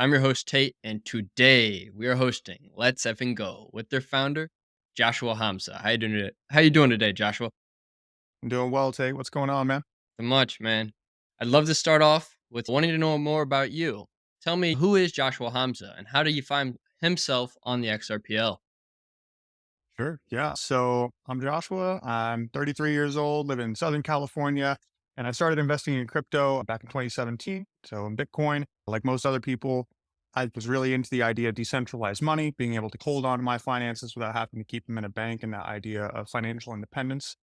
I'm your host, Tate, and today we are hosting Let's Effing Go with their founder, Joshua Hamza. How you doing today, Joshua? I'm doing well, Tate. What's going on, man? So much, man. I'd love to start off with wanting to know more about you. Tell me, who is Joshua Hamza and how do you find himself on the XRPL? Sure. Yeah. So I'm Joshua. I'm 33 years old, live in Southern California, and I started investing in crypto back in 2017. So in Bitcoin, like most other people, I was really into the idea of decentralized money, being able to hold on to my finances without having to keep them in a bank, and that idea of financial independence.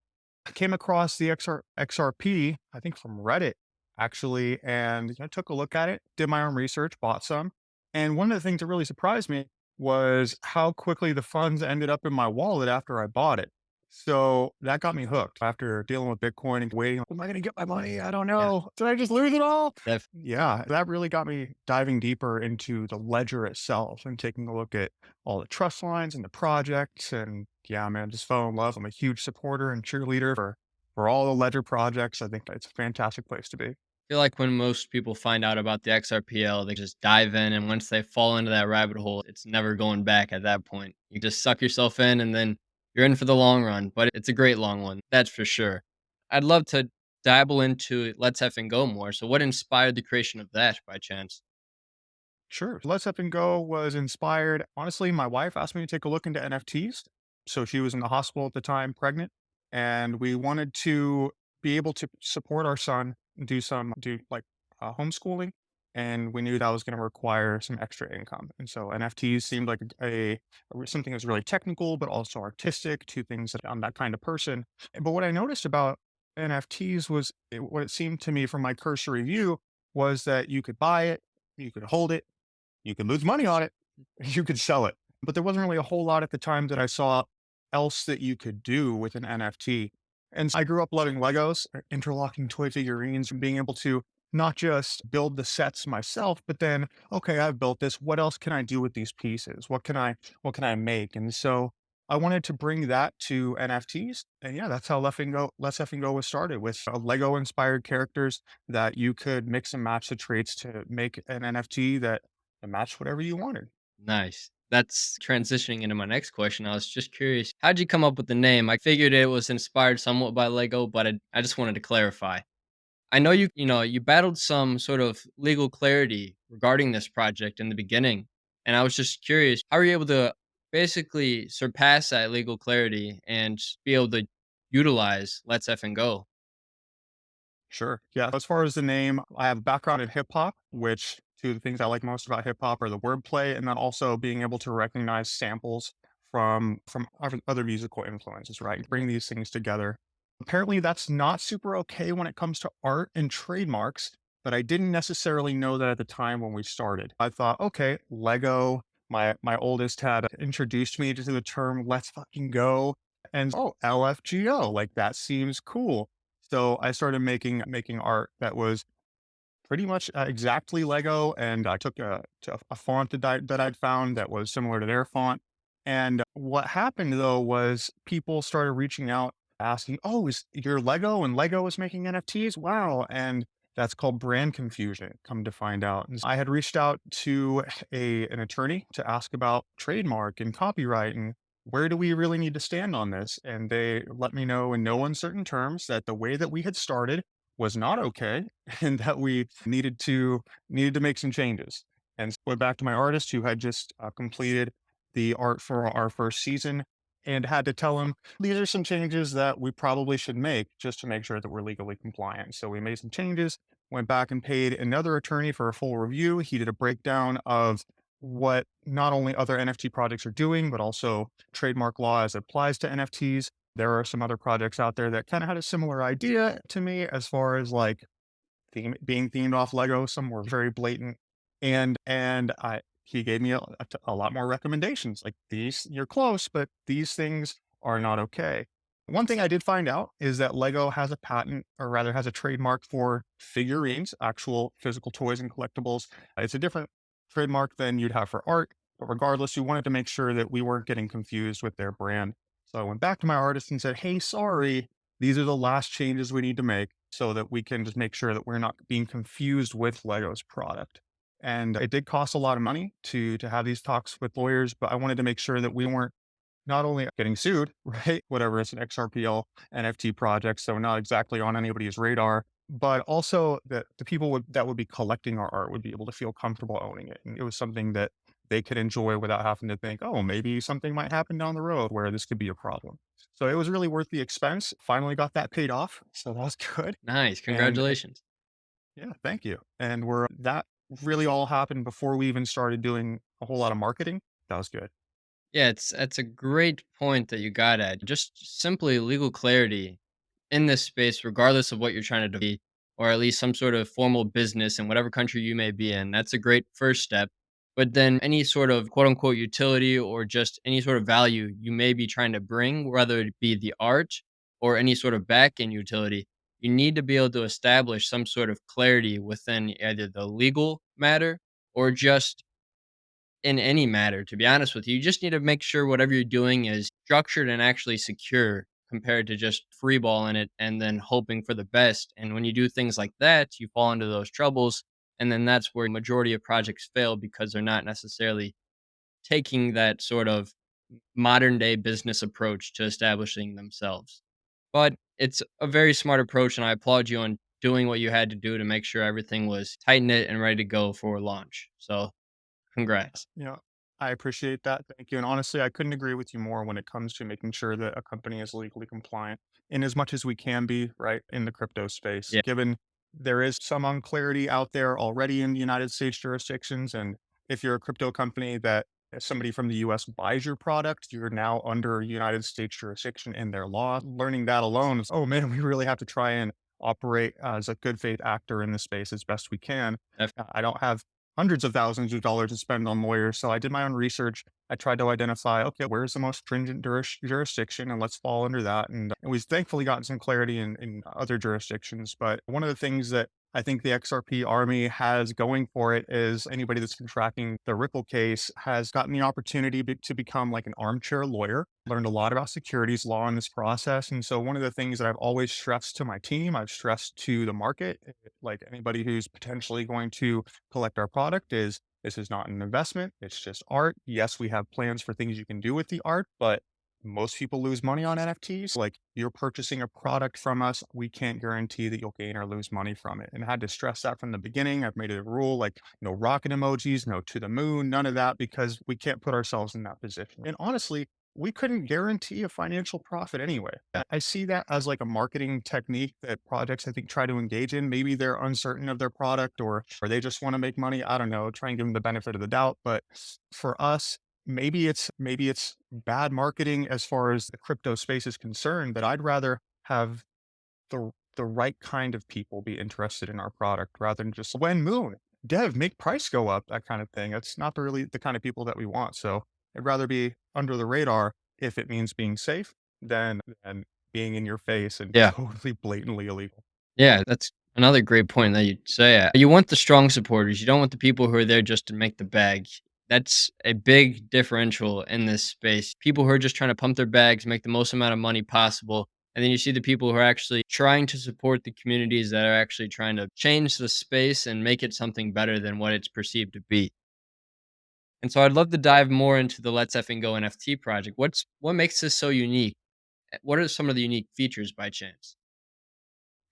I came across the XRP, I think from Reddit, actually, and I took a look at it, did my own research, bought some. And one of the things that really surprised me was how quickly the funds ended up in my wallet after I bought it. So that got me hooked after dealing with Bitcoin and waiting. Am I going to get my money? I don't Yeah, know. Did I just lose it all? def- Yeah, that really got me diving deeper into the ledger itself and taking a look at all the trust lines and the projects. And yeah, man, just fell in love. I'm a huge supporter and cheerleader for all the ledger projects. I think it's a fantastic place to be. feel like when most people find out about the XRPL, they just dive in, and once they fall into that rabbit hole, it's never going back at that point. You just suck yourself in, and then you're in for the long run, but it's a great long one, that's for sure. I'd love to dabble into Let's Effing Go more. So, what inspired the creation of that by chance? Sure. Let's Up and Go was inspired. Honestly, my wife asked me to take a look into NFTs. So she was in the hospital at the time, pregnant, and we wanted to be able to support our son, do like homeschooling. And we knew that was going to require some extra income. And so NFTs seemed like something that was really technical, but also artistic, two things that I'm that kind of person. But what I noticed about NFTs was what it seemed to me from my cursory view was that you could buy it, you could hold it, you could lose money on it, you could sell it. But there wasn't really a whole lot at the time that I saw else that you could do with an NFT. And I grew up loving Legos, interlocking toy figurines, and being able to not just build the sets myself, but then, okay, I've built this. What else can I do with these pieces? What can I make? And so I wanted to bring that to NFTs. And yeah, that's how Let's Effing Go was started with Lego inspired characters that you could mix and match the traits to make an NFT that match whatever you wanted. Nice. That's transitioning into my next question. I was just curious, how'd you come up with the name? I figured it was inspired somewhat by Lego, but I just wanted to clarify. I know you battled some sort of legal clarity regarding this project in the beginning, and I was just curious, how were you able to basically surpass that legal clarity and be able to utilize Let's F and Go? Sure. Yeah. As far as the name, I have a background in hip hop, which two of the things I like most about hip hop are the wordplay and then also being able to recognize samples from other musical influences, right? Bring these things together. Apparently that's not super okay when it comes to art and trademarks, but I didn't necessarily know that at the time when we started. I thought, okay, Lego, my oldest had introduced me to the term let's fucking go. And oh, LFGO, like that seems cool. So I started making art that was pretty much exactly Lego, and I took a font that I'd found that was similar to their font. And what happened though was people started reaching out asking, "Oh, is your Lego and Lego is making NFTs? Wow!" And that's called brand confusion. Come to find out, and I had reached out to an attorney to ask about trademark and copyright and where do we really need to stand on this? And they let me know in no uncertain terms that the way that we had started was not okay and that we needed to make some changes. And so went back to my artist who had just completed the art for our first season and had to tell him these are some changes that we probably should make just to make sure that we're legally compliant. So we made some changes, went back and paid another attorney for a full review. He did a breakdown of what not only other NFT projects are doing, but also trademark law as it applies to NFTs. There are some other projects out there that kind of had a similar idea to me as far as like being themed off Lego. Some were very blatant, and he gave me a lot more recommendations. Like these, you're close, but these things are not okay. One thing I did find out is that Lego has a patent, or rather has a trademark for figurines, actual physical toys and collectibles. It's a different trademark than you'd have for art, but regardless, we wanted to make sure that we weren't getting confused with their brand. So I went back to my artist and said, "Hey, sorry, these are the last changes we need to make so that we can just make sure that we're not being confused with Lego's product." And it did cost a lot of money to have these talks with lawyers, but I wanted to make sure that we weren't not only getting sued, right? Whatever, it's an XRPL NFT project, so not exactly on anybody's radar, but also that the people that would be collecting our art would be able to feel comfortable owning it. And it was something that they could enjoy without having to think, oh, maybe something might happen down the road where this could be a problem. So it was really worth the expense. Finally got that paid off. So that was good. Nice. And Congratulations. yeah, thank you. And that really all happened before we even started doing a whole lot of marketing. That was good. Yeah, it's a great point that you got at. Just simply legal clarity in this space, regardless of what you're trying to be, or at least some sort of formal business in whatever country you may be in. That's a great first step. But then any sort of quote unquote utility or just any sort of value you may be trying to bring, whether it be the art or any sort of back end utility, you need to be able to establish some sort of clarity within either the legal matter or just in any matter, to be honest with you. You just need to make sure whatever you're doing is structured and actually secure compared to just freeballing it and then hoping for the best. And when you do things like that, you fall into those troubles. And then that's where majority of projects fail because they're not necessarily taking that sort of modern day business approach to establishing themselves. But it's a very smart approach, and I applaud you on doing what you had to do to make sure everything was tight knit and ready to go for launch. So, congrats. You know, I appreciate that. Thank you. And honestly, I couldn't agree with you more when it comes to making sure that a company is legally compliant in as much as we can be, right, in the crypto space, Yeah, given there is some unclarity out there already in the United States jurisdictions. And if you're a crypto company that if somebody from the US buys your product, you're now under United States jurisdiction in their law. Learning that alone is, oh man, we really have to try and operate as a good faith actor in the space as best we can. I don't have hundreds of thousands of dollars to spend on lawyers. So I did my own research. I tried to identify, okay, where's the most stringent jurisdiction and let's fall under that. And we've thankfully gotten some clarity in other jurisdictions. But one of the things that I think the XRP army has going for it is anybody that's been tracking the Ripple case has gotten the opportunity to become like an armchair lawyer, learned a lot about securities law in this process. And so one of the things that I've always stressed to my team, I've stressed to the market, like anybody who's potentially going to collect our product is this is not an investment. It's just art. Yes, we have plans for things you can do with the art, but most people lose money on NFTs. Like you're purchasing a product from us, we can't guarantee that you'll gain or lose money from it. And I had to stress that from the beginning. I've made it a rule like no rocket emojis, no to the moon, none of that, because we can't put ourselves in that position. And honestly, we couldn't guarantee a financial profit anyway. I see that as like a marketing technique that projects I think try to engage in. Maybe they're uncertain of their product or they just want to make money. I don't know, try and give them the benefit of the doubt. But for us, maybe it's bad marketing as far as the crypto space is concerned, but I'd rather have the right kind of people be interested in our product rather than just when moon dev make price go up, that kind of thing. It's not really the kind of people that we want. So I'd rather be under the radar if it means being safe than being in your face and yeah. totally blatantly illegal. Yeah, that's another great point that you say. You want the strong supporters. You don't want the people who are there just to make the bag. That's a big differential in this space. People who are just trying to pump their bags, make the most amount of money possible. And then you see the people who are actually trying to support the communities that are actually trying to change the space and make it something better than what it's perceived to be. And so I'd love to dive more into the Let's Effing Go NFT project. What makes this so unique? What are some of the unique features by chance?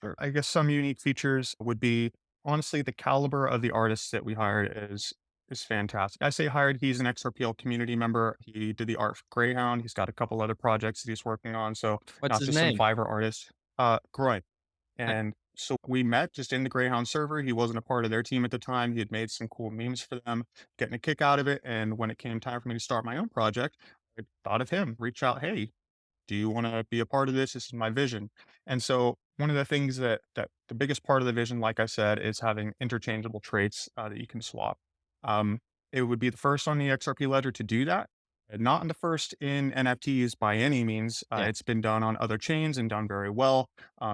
Sure. I guess some unique features would be honestly the caliber of the artists that we hired is fantastic. I say hired, he's an XRPL community member. He did the art for Greyhound. He's got a couple other projects that he's working on. So What's not his just some name? Fiverr artists. Groin. And so we met just in the Greyhound server. He wasn't a part of their team at the time. He had made some cool memes for them, getting a kick out of it. And when it came time for me to start my own project, I thought of him, reach out, hey, do you want to be a part of this? This is my vision. And so one of the things that the biggest part of the vision, like I said, is having interchangeable traits that you can swap. Um, it would be the first on the XRP ledger to do that. And not in the first in NFTs by any means. Yeah. It's been done on other chains and done very well.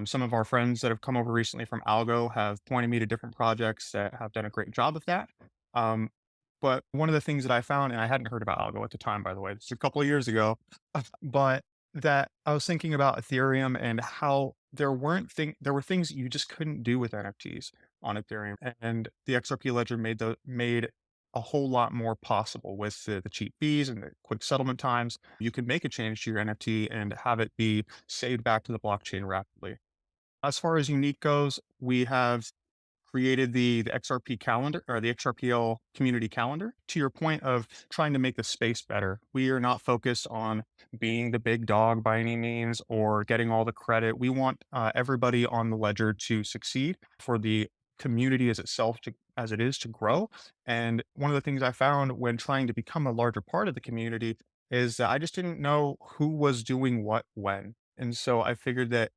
Some of our friends that have come over recently from Algo have pointed me to different projects that have done a great job of that. Um, but one of the things that I found, and I hadn't heard about Algo at the time, by the way, it's a couple of years ago, but that I was thinking about Ethereum and how there were things you just couldn't do with NFTs. on Ethereum. And the XRP ledger made a whole lot more possible with the cheap fees and the quick settlement times. You can make a change to your NFT and have it be saved back to the blockchain rapidly. As far as unique goes, we have created the XRP calendar or the XRPL community calendar. To your point of trying to make the space better, we are not focused on being the big dog by any means or getting all the credit. We want everybody on the ledger to succeed for the community as itself to as it is to grow. And one of the things I found when trying to become a larger part of the community is that I just didn't know who was doing what when. And so I figured that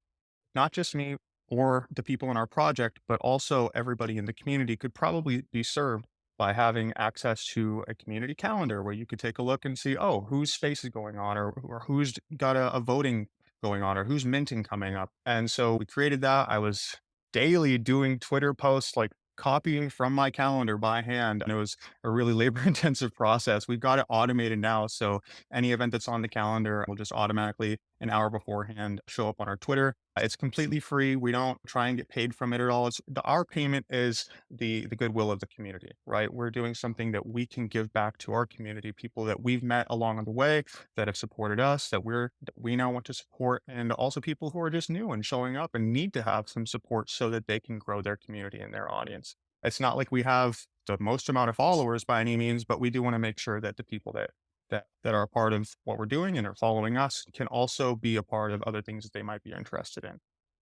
not just me or the people in our project, but also everybody in the community could probably be served by having access to a community calendar where you could take a look and see, oh, whose space is going on or who's got a voting going on or who's minting coming up. And so we created that. I was daily doing Twitter posts, like copying from my calendar by hand. And it was a really labor intensive process. We've got it automated now. So any event that's on the calendar will just automatically an hour beforehand show up on our Twitter. It's completely free. We don't try and get paid from it at all. Our payment is the goodwill of the community, right? We're doing something that we can give back to our community, people that we've met along the way that have supported us, that we now want to support, and also people who are just new and showing up and need to have some support so that they can grow their community and their audience. It's not like we have the most amount of followers by any means, but we do want to make sure that the people that are a part of what we're doing and are following us can also be a part of other things that they might be interested in.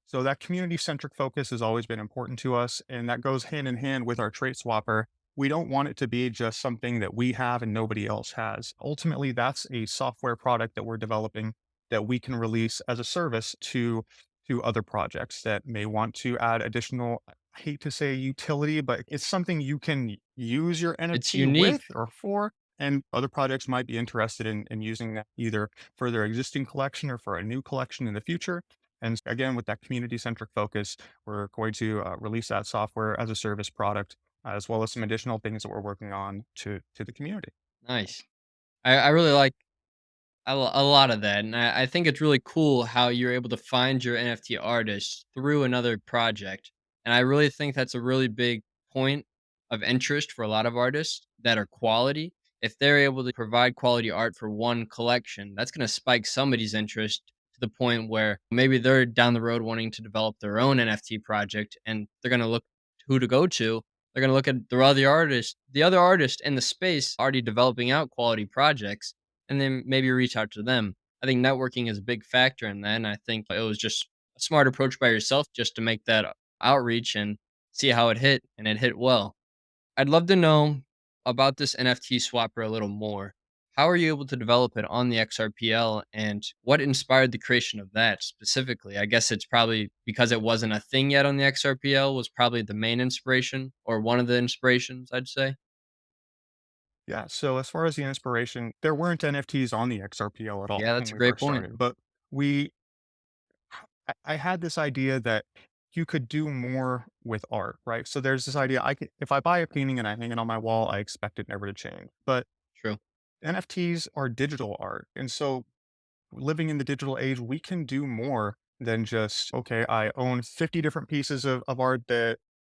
So that community centric focus has always been important to us, and that goes hand in hand with our trait swapper. We don't want it to be just something that we have and nobody else has. Ultimately, that's a software product that we're developing that we can release as a service to other projects that may want to add additional, I hate to say utility, but it's something you can use your It's NFT unique. with or for, and other projects might be interested in using that either for their existing collection or for a new collection in the future. And again, with that community centric focus, we're going to release that software as a service product, as well as some additional things that we're working on to the community. Nice. I really like a lot of that, and I think it's really cool how you're able to find your NFT artist through another project, and I really think that's a really big point of interest for a lot of artists that are quality. If they're able to provide quality art for one collection, that's gonna spike somebody's interest to the point where maybe they're down the road wanting to develop their own NFT project, and they're gonna look who to go to. They're gonna look at the other artist in the space already developing out quality projects, and then maybe reach out to them. I think networking is a big factor in that, and I think it was just a smart approach by yourself just to make that outreach and see how it hit, and it hit well. I'd love to know about this NFT swapper a little more. How are you able to develop it on the XRPL, and what inspired the creation of that specifically? I guess it's probably because it wasn't a thing yet on the XRPL was probably the main inspiration or one of the inspirations, I'd say. Yeah. So as far as the inspiration, there weren't NFTs on the XRPL at all Yeah, when that's a we great first point. started, but we I had this idea that you could do more with art, right? So there's this idea if I buy a painting and I hang it on my wall, I expect it never to change. But True. NFTs are digital art. And so living in the digital age, we can do more than just, okay, I own 50 different pieces of art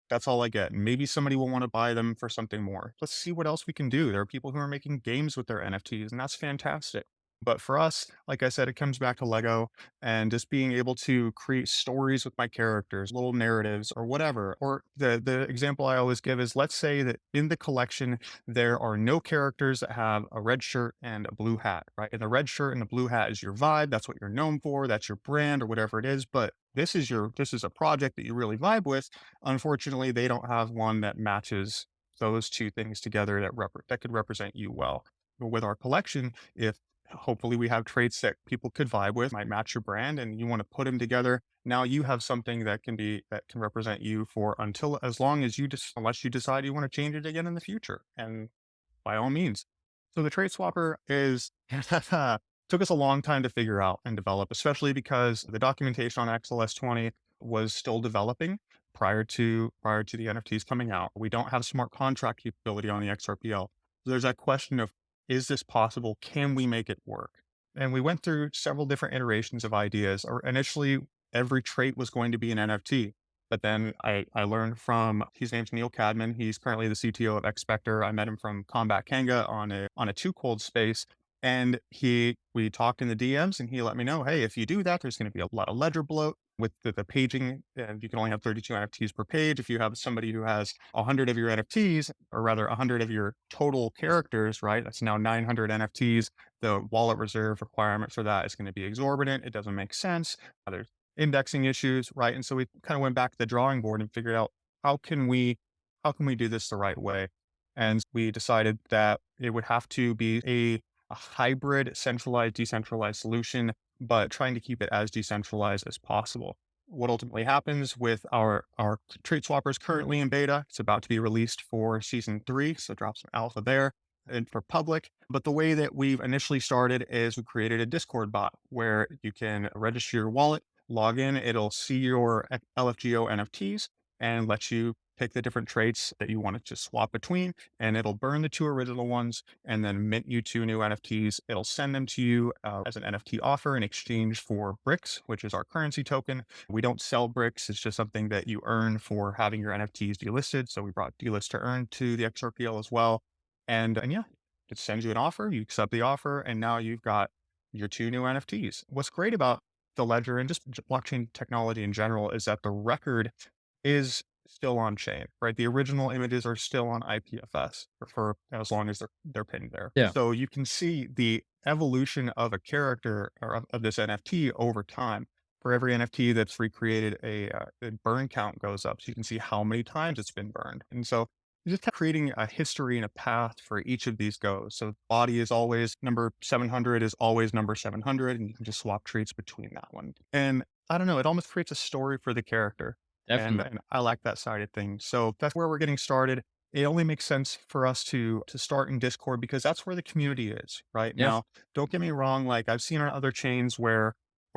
that's all I get. Maybe somebody will want to buy them for something more. Let's see what else we can do. There are people who are making games with their NFTs, and that's fantastic. But for us, like I said, it comes back to Lego and just being able to create stories with my characters, little narratives or whatever. Or the example I always give is let's say that in the collection there are no characters that have a red shirt and a blue hat, right? And the red shirt and the blue hat is your vibe. That's what you're known for. That's your brand or whatever it is. But this is a project that you really vibe with. Unfortunately, they don't have one that matches those two things together that could represent you well. But with our collection, if hopefully we have traits that people could vibe with, might match your brand, and you want to put them together, now you have something that can represent you for until as long as you just unless you decide you want to change it again in the future. And by all means. So the trait swapper is took us a long time to figure out and develop, especially because the documentation on XLS20 was still developing prior to the NFTs coming out. We don't have smart contract capability on the XRPL. So there's that question of is this possible? Can we make it work? And we went through several different iterations of ideas. Or initially, every trait was going to be an NFT. But then I learned from his name's Neil Cadman. He's currently the CTO of Xpector. I met him from Combat Kanga on a two cold space. And we talked in the DMs and he let me know, hey, if you do that, there's going to be a lot of ledger bloat with the paging, and you can only have 32 NFTs per page. If you have somebody who has 100 of your NFTs, or rather 100 of your total characters, right? That's now 900 NFTs. The wallet reserve requirement for that is going to be exorbitant. It doesn't make sense. There's indexing issues, right? And so we kind of went back to the drawing board and figured out how can we how can we do this the right way? And we decided that it would have to be a hybrid centralized decentralized solution, but trying to keep it as decentralized as possible. What ultimately happens with our trait swappers currently in beta, it's about to be released for season 3, so drop some alpha there and for public. But the way that we've initially started is we created a Discord bot where you can register your wallet, log in, it'll see your LFGO NFTs and let you pick the different traits that you want to just swap between, and it'll burn the two original ones and then mint you two new NFTs. It'll send them to you as an NFT offer in exchange for bricks, which is our currency token. We don't sell bricks. It's just something that you earn for having your NFTs delisted. So we brought delist to earn to the XRPL as well. And yeah, it sends you an offer, you accept the offer, and now you've got your two new NFTs. What's great about the ledger and just blockchain technology in general is that the record is still on chain, right? The original images are still on IPFS for as long as they're pinned there. Yeah, So you can see the evolution of a character or of this NFT over time. For every NFT that's recreated, a burn count goes up, so you can see how many times it's been burned. And so just creating a history and a path for each of these goes. So body is always number 700 is always number 700, and you can just swap traits between that one. And I don't know, it almost creates a story for the character. And definitely. and I like that side of things. So that's where we're getting started. It only makes sense for us to start in Discord because that's where the community is right Yeah, now. Don't get me wrong. Like I've seen on other chains where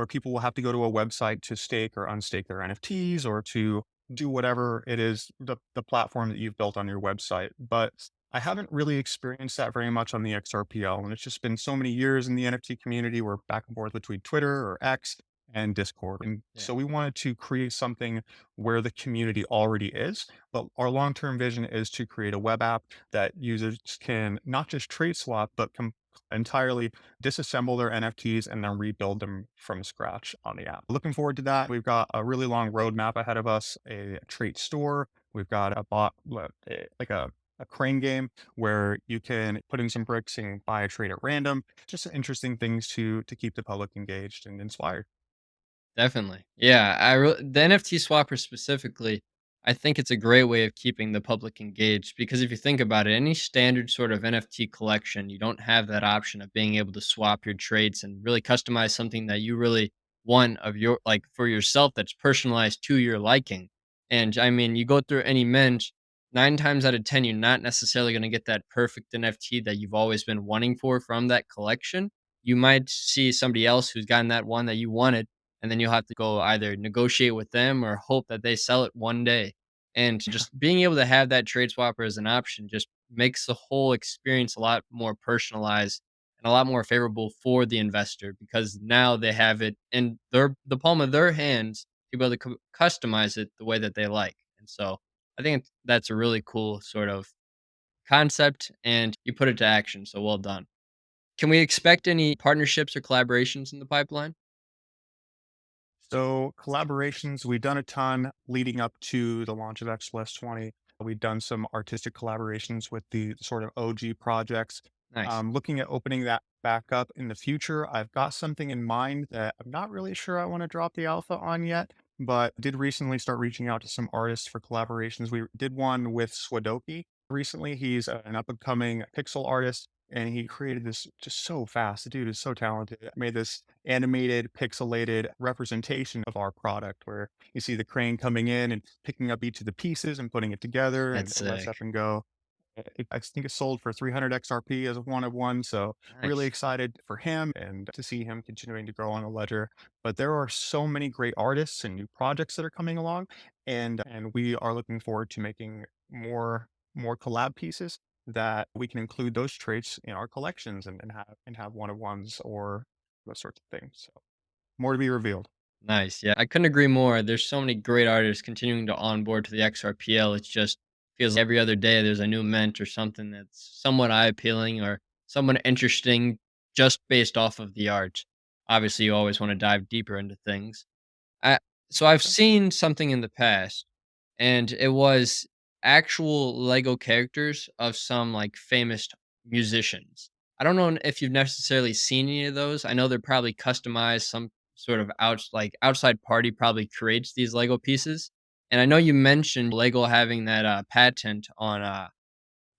people will have to go to a website to stake or unstake their NFTs or to do whatever it is, the platform that you've built on your website. But I haven't really experienced that very much on the XRPL. And it's just been so many years in the NFT community. We're back and forth between Twitter or X and Discord. And yeah. so we wanted to create something where the community already is. But our long term vision is to create a web app that users can not just trade swap, but entirely disassemble their NFTs and then rebuild them from scratch on the app. Looking forward to that. We've got a really long roadmap ahead of us, a trait store. We've got a bot, like a crane game where you can put in some bricks and buy a trait at random. Just interesting things to keep the public engaged and inspired. Definitely. Yeah, the NFT swapper specifically, I think it's a great way of keeping the public engaged because if you think about it, any standard sort of NFT collection, you don't have that option of being able to swap your traits and really customize something that you really want of your like for yourself that's personalized to your liking. And I mean, you go through any men's 9 times out of 10, you're not necessarily going to get that perfect NFT that you've always been wanting for from that collection. You might see somebody else who's gotten that one that you wanted and then you'll have to go either negotiate with them or hope that they sell it one day. And just being able to have that trade swapper as an option just makes the whole experience a lot more personalized and a lot more favorable for the investor because now they have it in the palm of their hands to be able to customize it the way that they like. And so I think that's a really cool sort of concept and you put it to action. So well done. Can we expect any partnerships or collaborations in the pipeline? So collaborations, we've done a ton leading up to the launch of X 20. We've done some artistic collaborations with the sort of OG projects. Nice. Looking at opening that back up in the future, I've got something in mind that I'm not really sure I want to drop the alpha on yet, but did recently start reaching out to some artists for collaborations. We did one with Swadoki recently. He's an up and coming pixel artist and he created this just so fast. The dude is so talented. Made this animated, pixelated representation of our product where you see the crane coming in and picking up each of the pieces and putting it together and That's let's up sick. and go. I think it sold for 300 XRP as a one of one. So really Nice. excited for him and to see him continuing to grow on the ledger. But there are so many great artists and new projects that are coming along, and we are looking forward to making more collab pieces that we can include those traits in our collections and have one of ones or those sorts of things. So more to be revealed. Nice. Yeah, I couldn't agree more. There's so many great artists continuing to onboard to the XRPL. It just feels like every other day there's a new mint or something that's somewhat eye appealing or somewhat interesting just based off of the art. Obviously, you always want to dive deeper into things. I so I've Sure. seen something in the past, and it was actual Lego characters of some like famous musicians. I don't know if you've necessarily seen any of those. I know they're probably customized. Some sort of outside party probably creates these Lego pieces. And I know you mentioned Lego having that patent on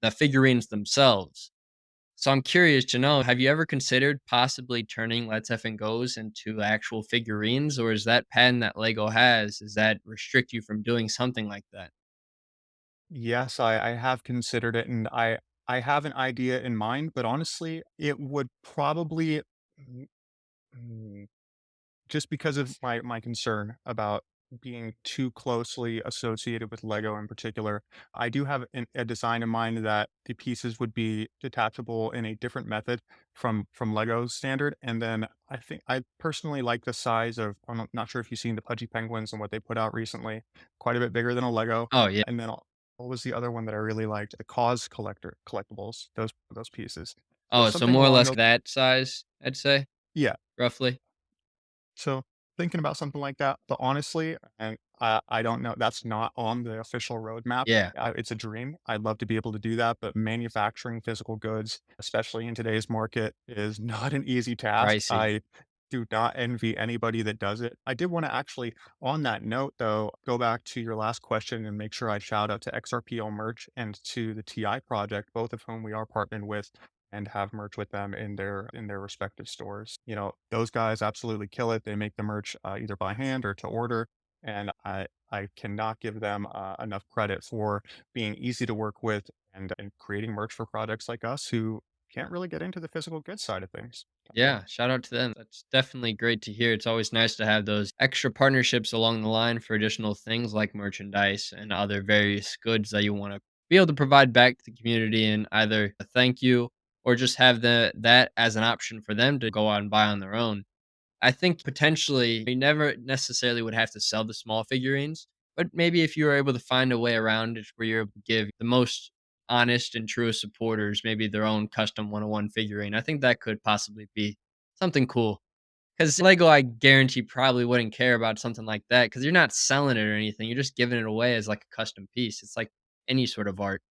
the figurines themselves. So I'm curious to know, have you ever considered possibly turning Let's Effing Goes into actual figurines, or is that patent that Lego has, does that restrict you from doing something like that? Yes, I have considered it, and I have an idea in mind, but honestly, it would probably mm, mm, just because of my concern about being too closely associated with Lego in particular. I do have a design in mind that the pieces would be detachable in a different method from Lego's standard. And then I think I personally like the size of, I'm not sure if you've seen the Pudgy Penguins and what they put out recently, quite a bit bigger than a Lego. Oh, yeah. And then what was the other one that I really liked? The Cause collectibles, those pieces. So Oh, so something more or along less those. that size, I'd say, Yeah, roughly. so thinking about something like that, but honestly, and I don't know, that's not on the official roadmap. Yeah, It's a dream. I'd love to be able to do that, but manufacturing physical goods, especially in today's market, is not an easy task. pricey. I do not envy anybody that does it. I did want to actually, on that note, though, go back to your last question and make sure I shout out to XRPL Merch and to the TI project, both of whom we are partnered with and have merch with them in their respective stores. You know, those guys absolutely kill it. They make the merch either by hand or to order, and I cannot give them enough credit for being easy to work with and creating merch for projects like us who can't really get into the physical goods side of things. So, Yeah, shout out to them. That's definitely great to hear. It's always nice to have those extra partnerships along the line for additional things like merchandise and other various goods that you want to be able to provide back to the community and either a thank you or just have that as an option for them to go out and buy on their own. I think potentially you never necessarily would have to sell the small figurines, but maybe if you were able to find a way around it where you're able to give the most honest and truest supporters maybe their own custom 101 figurine, I think that could possibly be something cool. Because Lego, I guarantee, probably wouldn't care about something like that because you're not selling it or anything. You're just giving it away as like a custom piece. It's like any sort of art.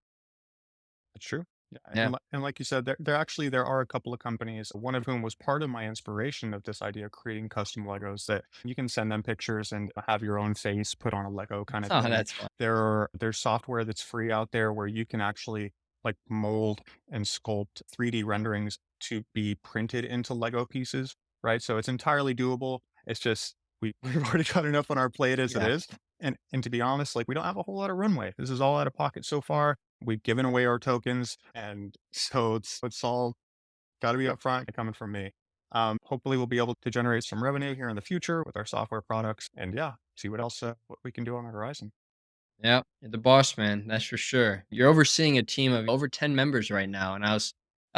it's true. Yeah, Yeah. and like you said, there are a couple of companies, one of whom was part of my inspiration of this idea of creating custom Legos that you can send them pictures and have your own face put on a Lego kind of Oh, thing. that's fun. There's software that's free out there where you can actually like mold and sculpt 3D renderings to be printed into Lego pieces, right? So it's entirely doable. It's just we've already got enough on our plate as it Yeah. is. And to be honest, like we don't have a whole lot of runway. This is all out of pocket so far. We've given away our tokens, and so it's all gotta be upfront coming from me. Hopefully, we'll be able to generate some revenue here in the future with our software products, and yeah, see what we can do on the horizon. Yeah, you're the boss man, that's for sure. You're overseeing a team of over 10 members right now, and that's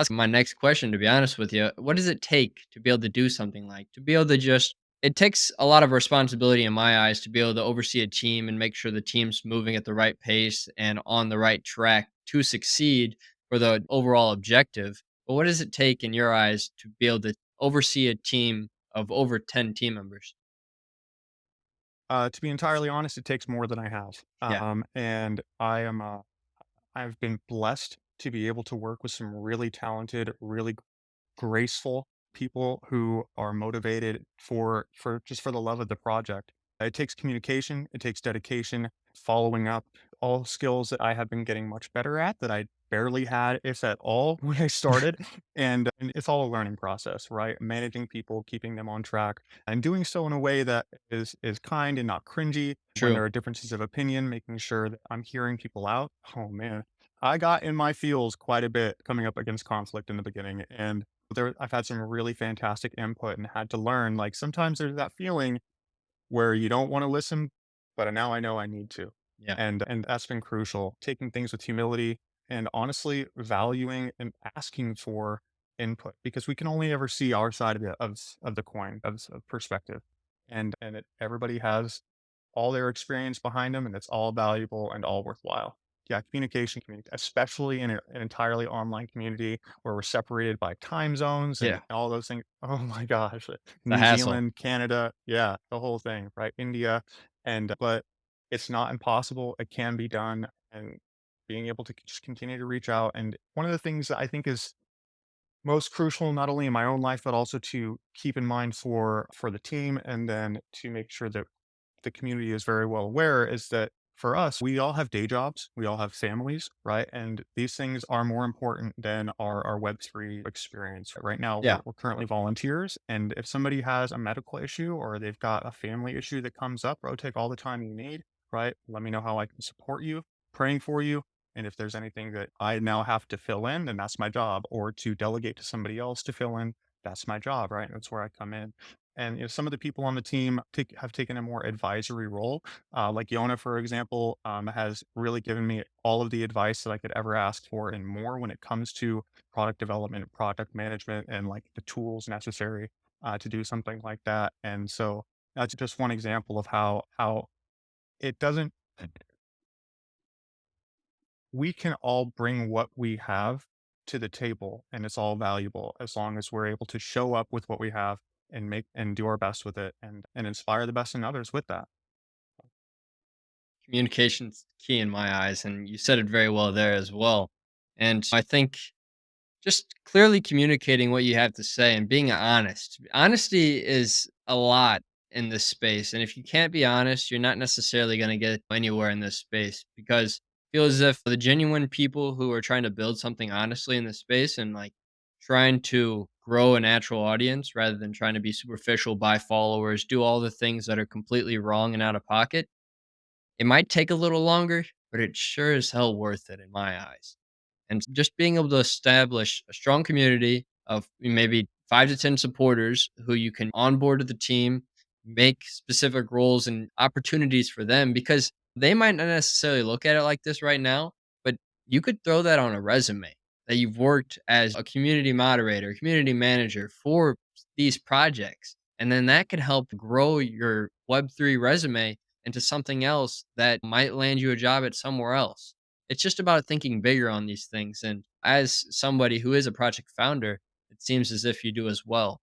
my next question, to be honest with you. What does it take to be able to do something like to be able to just it takes a lot of responsibility in my eyes to be able to oversee a team and make sure the team's moving at the right pace and on the right track to succeed for the overall objective. But what does it take in your eyes to be able to oversee a team of over 10 team members? To be entirely honest, it takes more than I have, Yeah, and I've been blessed to be able to work with some really talented, really graceful people who are motivated for just for the love of the project. It takes communication, it takes dedication, following up, all skills that I have been getting much better at that I barely had, if at all, when I started. And it's all a learning process, right? Managing people, keeping them on track, and doing so in a way that is kind and not cringy. When true. there are differences of opinion, making sure that I'm hearing people out. Oh man, I got in my feels quite a bit coming up against conflict in the beginning, and I've had some really fantastic input and had to learn, like, sometimes there's that feeling where you don't wanna listen, but now I know I need to. Yeah, And that's been crucial. Taking things with humility and honestly valuing and asking for input because we can only ever see our side of the coin, of perspective. everybody has all their experience behind them, and it's all valuable and all worthwhile. Yeah, communication, especially in an entirely online community where we're separated by time zones and Yeah, all those things. Oh my gosh, the New hassle. Zealand, Canada, yeah, the whole thing, right? India, and but it's not impossible. It can be done, and being able to just continue to reach out. And one of the things that I think is most crucial, not only in my own life, but also to keep in mind for the team, and then to make sure that the community is very well aware, is that for us, we all have day jobs, we all have families, right? And these things are more important than our Web3 experience. Right now, Yeah. we're currently volunteers. And if somebody has a medical issue or they've got a family issue that comes up, bro, take all the time you need, right? Let me know how I can support you, praying for you. And if there's anything that I now have to fill in, then that's my job. Or to delegate to somebody else to fill in, that's my job, right? That's where I come in. And some of the people on the team have taken a more advisory role. Like Yona, for example, has really given me all of the advice that I could ever ask for and more when it comes to product development, product management, and like the tools necessary to do something like that. And so that's just one example of how it doesn't. We can all bring what we have to the table, and it's all valuable as long as we're able to show up with what we have and make and do our best with it, and inspire the best in others with that. Communication's key in my eyes, and you said it very well there as well. And I think just clearly communicating what you have to say and being honest. Honesty is a lot in this space. And if you can't be honest, you're not necessarily going to get anywhere in this space because I feel as if the genuine people who are trying to build something honestly in this space and like trying to grow a natural audience rather than trying to be superficial, buy followers, do all the things that are completely wrong and out of pocket, it might take a little longer, but it's sure as hell worth it in my eyes. And just being able to establish a strong community of maybe 5 to 10 supporters who you can onboard to the team, make specific roles and opportunities for them because they might not necessarily look at it like this right now, but you could throw that on a resume that you've worked as a community moderator, community manager for these projects. And then that could help grow your Web3 resume into something else that might land you a job at somewhere else. It's just about thinking bigger on these things. And as somebody who is a project founder, it seems as if you do as well.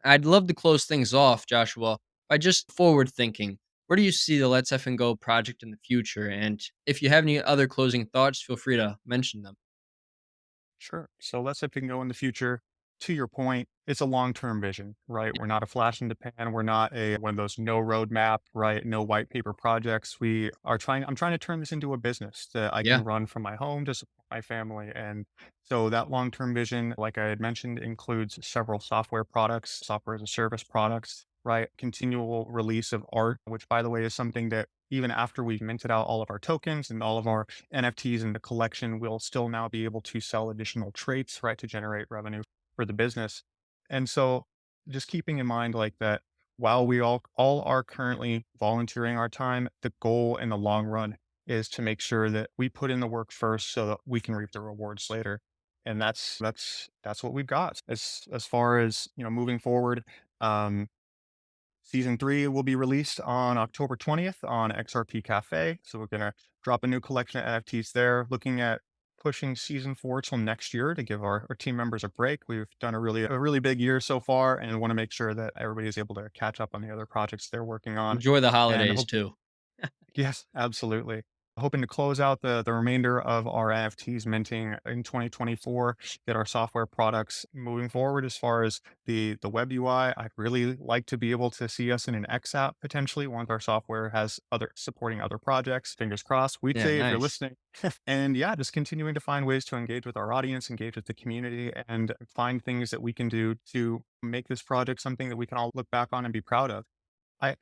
I'd love to close things off, Joshua, by just forward thinking. Where do you see the Let's F and Go project in the future? And if you have any other closing thoughts, feel free to mention them. Sure. So let's say if we can go in the future. To your point, it's a long-term vision, right? We're not a flash in the pan. We're not a one of those no roadmap, right? No white paper projects. I'm trying to turn this into a business that I Yeah. can run from my home to support my family. And so that long-term vision, like I had mentioned, includes several software products, software as a service products, right? Continual release of art, which by the way is something that even after we've minted out all of our tokens and all of our NFTs in the collection, we'll still now be able to sell additional traits, right, to generate revenue for the business. And so just keeping in mind like that while we all are currently volunteering our time, the goal in the long run is to make sure that we put in the work first so that we can reap the rewards later. And that's what we've got. As far as, moving forward, um season 3 will be released on October 20th on XRP Cafe. So we're gonna drop a new collection of NFTs there. Looking at pushing season 4 till next year to give our team members a break. We've done a really big year so far, and want to make sure that everybody is able to catch up on the other projects they're working on. Enjoy the And holidays hope too. Yes, absolutely. Hoping to close out the remainder of our NFTs minting in 2024, get our software products moving forward as far as the web UI. I'd really like to be able to see us in an X app potentially once our software has other supporting other projects. Fingers crossed. We'd Yeah, say if you're nice. listening. And yeah, just continuing to find ways to engage with our audience, engage with the community, and find things that we can do to make this project something that we can all look back on and be proud of. I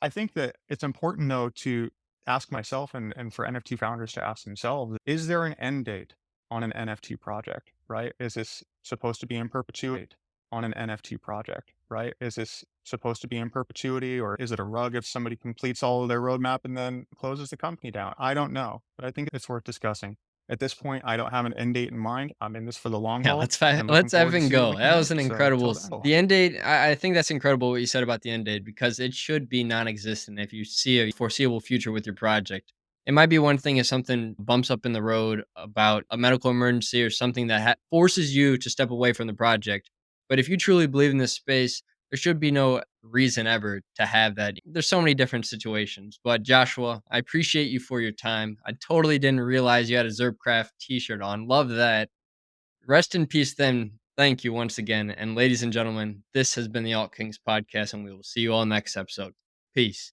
I think that it's important though to ask myself and for NFT founders to ask themselves, is there an end date on an NFT project, right? Is this supposed to be in perpetuity on an NFT project, right? Is this supposed to be in perpetuity, or is it a rug if somebody completes all of their roadmap and then closes the company down? I don't know, but I think it's worth discussing. At this point, I don't have an end date in mind. I'm in this for the long Yeah, haul and looking let's forward to effing see what go. we can That make. was an So incredible till then, the end date. I think that's incredible what you said about the end date because it should be non-existent if you see a foreseeable future with your project. It might be one thing if something bumps up in the road about a medical emergency or something that forces you to step away from the project. But if you truly believe in this space, there should be no reason ever to have that. There's so many different situations. But Joshua, I appreciate you for your time. I totally didn't realize you had a Zerpcraft t-shirt on. Love that. Rest in peace then. Thank you once again. And ladies and gentlemen, this has been the Alt Kings podcast, and we will see you all next episode. Peace.